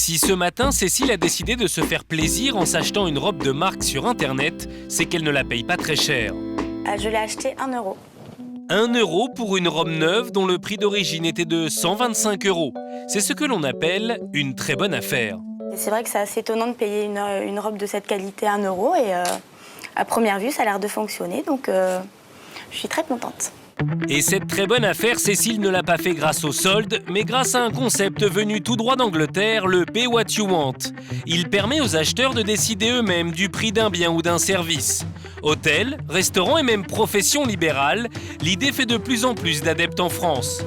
Si ce matin, Cécile a décidé de se faire plaisir en s'achetant une robe de marque sur Internet, c'est qu'elle ne la paye pas très cher. Je l'ai acheté 1 euro. 1 euro pour une robe neuve dont le prix d'origine était de 125 euros. C'est ce que l'on appelle une très bonne affaire. Et c'est vrai que c'est assez étonnant de payer une robe de cette qualité 1 euro et à première vue, ça a l'air de fonctionner, donc je suis très contente. Et cette très bonne affaire, Cécile ne l'a pas fait grâce aux soldes, mais grâce à un concept venu tout droit d'Angleterre, le Pay What You Want. Il permet aux acheteurs de décider eux-mêmes du prix d'un bien ou d'un service. Hôtels, restaurants et même professions libérales, l'idée fait de plus en plus d'adeptes en France.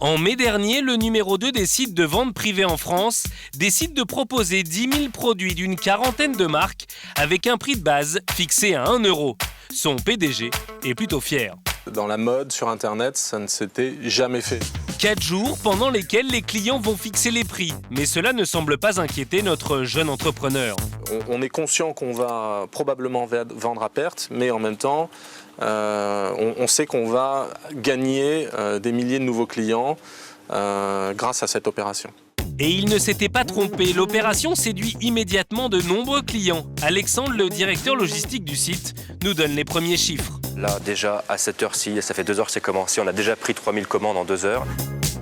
En mai dernier, le numéro 2 des sites de vente privée en France décide de proposer 10 000 produits d'une quarantaine de marques avec un prix de base fixé à 1 euro. Son PDG est plutôt fier. Dans la mode, sur Internet, ça ne s'était jamais fait. 4 jours pendant lesquels les clients vont fixer les prix. Mais cela ne semble pas inquiéter notre jeune entrepreneur. On est conscient qu'on va probablement vendre à perte, mais en même temps, on sait qu'on va gagner des milliers de nouveaux clients grâce à cette opération. Et il ne s'était pas trompé, l'opération séduit immédiatement de nombreux clients. Alexandre, le directeur logistique du site, nous donne les premiers chiffres. Là, déjà, à cette heure-ci, ça fait 2 heures que c'est commencé, on a déjà pris 3000 commandes en 2 heures.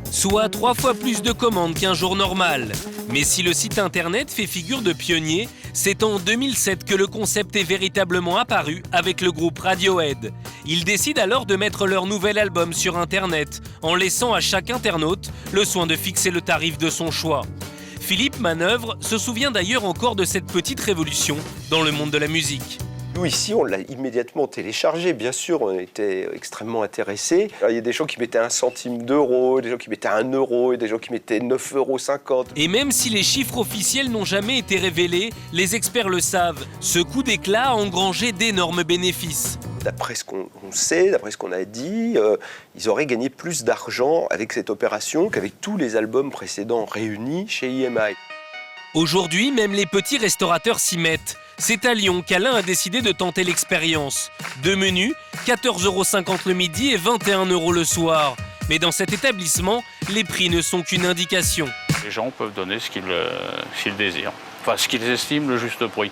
Soit 3 fois plus de commandes qu'un jour normal. Mais si le site internet fait figure de pionnier, c'est en 2007 que le concept est véritablement apparu avec le groupe Radiohead. Ils décident alors de mettre leur nouvel album sur internet, en laissant à chaque internaute le soin de fixer le tarif de son choix. Philippe Manœuvre se souvient d'ailleurs encore de cette petite révolution dans le monde de la musique. Nous, ici, on l'a immédiatement téléchargé. Bien sûr, on était extrêmement intéressés. Alors, il y a des gens qui mettaient 1 centime d'euro, des gens qui mettaient 1 euro, et des gens qui mettaient 9,50 €. Et même si les chiffres officiels n'ont jamais été révélés, les experts le savent. Ce coup d'éclat a engrangé d'énormes bénéfices. D'après ce qu'on sait, d'après ce qu'on a dit, ils auraient gagné plus d'argent avec cette opération qu'avec tous les albums précédents réunis chez EMI. Aujourd'hui, même les petits restaurateurs s'y mettent. C'est à Lyon qu'Alain a décidé de tenter l'expérience. 2 menus, 14,50 € le midi et 21 € le soir. Mais dans cet établissement, les prix ne sont qu'une indication. Les gens peuvent donner ce qu'ils désirent, enfin ce qu'ils estiment le juste prix.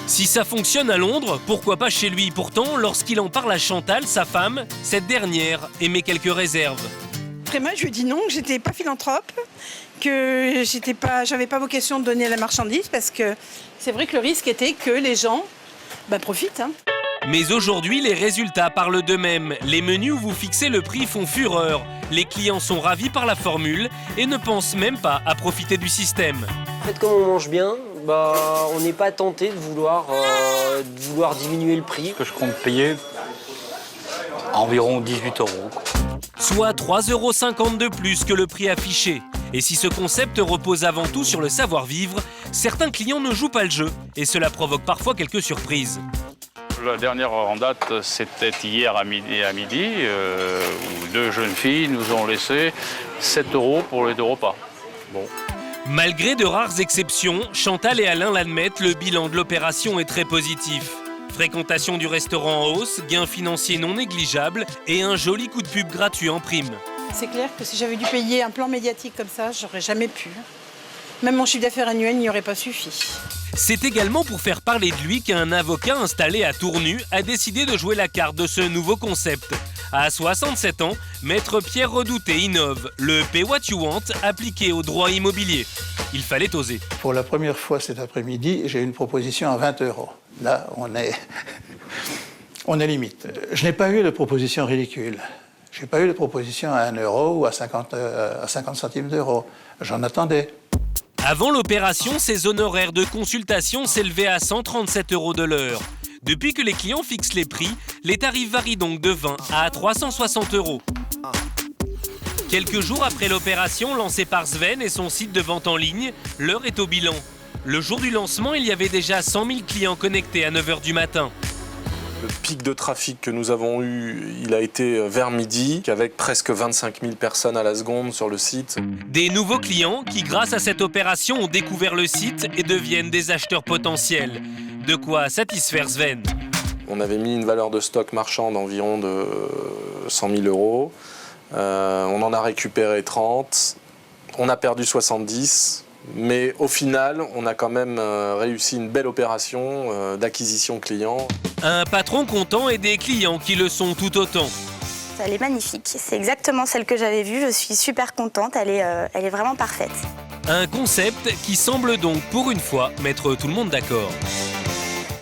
Si ça fonctionne à Londres, pourquoi pas chez lui? Pourtant, lorsqu'il en parle à Chantal, sa femme, cette dernière émet quelques réserves. Moi, je lui ai dit non, que j'étais pas philanthrope, que j'avais pas vocation de donner la marchandise, parce que c'est vrai que le risque était que les gens profitent. Mais aujourd'hui, les résultats parlent d'eux-mêmes. Les menus où vous fixez le prix font fureur. Les clients sont ravis par la formule et ne pensent même pas à profiter du système. En fait, comme on mange bien, on n'est pas tenté de vouloir diminuer le prix. Ce que je compte payer, environ 18 €. Soit 3,50 € de plus que le prix affiché. Et si ce concept repose avant tout sur le savoir-vivre, certains clients ne jouent pas le jeu et cela provoque parfois quelques surprises. La dernière en date, c'était hier à midi, où 2 jeunes filles nous ont laissé 7 € pour les 2 repas. Bon. Malgré de rares exceptions, Chantal et Alain l'admettent, le bilan de l'opération est très positif. Fréquentation du restaurant en hausse, gains financiers non négligeables et un joli coup de pub gratuit en prime. C'est clair que si j'avais dû payer un plan médiatique comme ça, j'aurais jamais pu. Même mon chiffre d'affaires annuel n'y aurait pas suffi. C'est également pour faire parler de lui qu'un avocat installé à Tournu a décidé de jouer la carte de ce nouveau concept. À 67 ans, Maître Pierre Redouté innove le Pay What You Want appliqué au droit immobilier. Il fallait oser. Pour la première fois cet après-midi, j'ai une proposition à 20 €. Là, on est limite. Je n'ai pas eu de proposition ridicule. Je n'ai pas eu de proposition à 1 euro ou à 50 centimes d'euros. J'en attendais. Avant l'opération, ses honoraires de consultation s'élevaient à 137 € de l'heure. Depuis que les clients fixent les prix, les tarifs varient donc de 20 à 360 €. Quelques jours après l'opération lancée par Sven et son site de vente en ligne, l'heure est au bilan. Le jour du lancement, il y avait déjà 100 000 clients connectés à 9 h du matin. Le pic de trafic que nous avons eu, il a été vers midi, avec presque 25 000 personnes à la seconde sur le site. Des nouveaux clients qui, grâce à cette opération, ont découvert le site et deviennent des acheteurs potentiels. De quoi satisfaire Sven. On avait mis une valeur de stock marchand d'environ de 100 000 €. On en a récupéré 30. On a perdu 70, mais au final, on a quand même réussi une belle opération d'acquisition client. Un patron content et des clients qui le sont tout autant. Elle est magnifique. C'est exactement celle que j'avais vue. Je suis super contente. Elle est vraiment parfaite. Un concept qui semble donc pour une fois mettre tout le monde d'accord.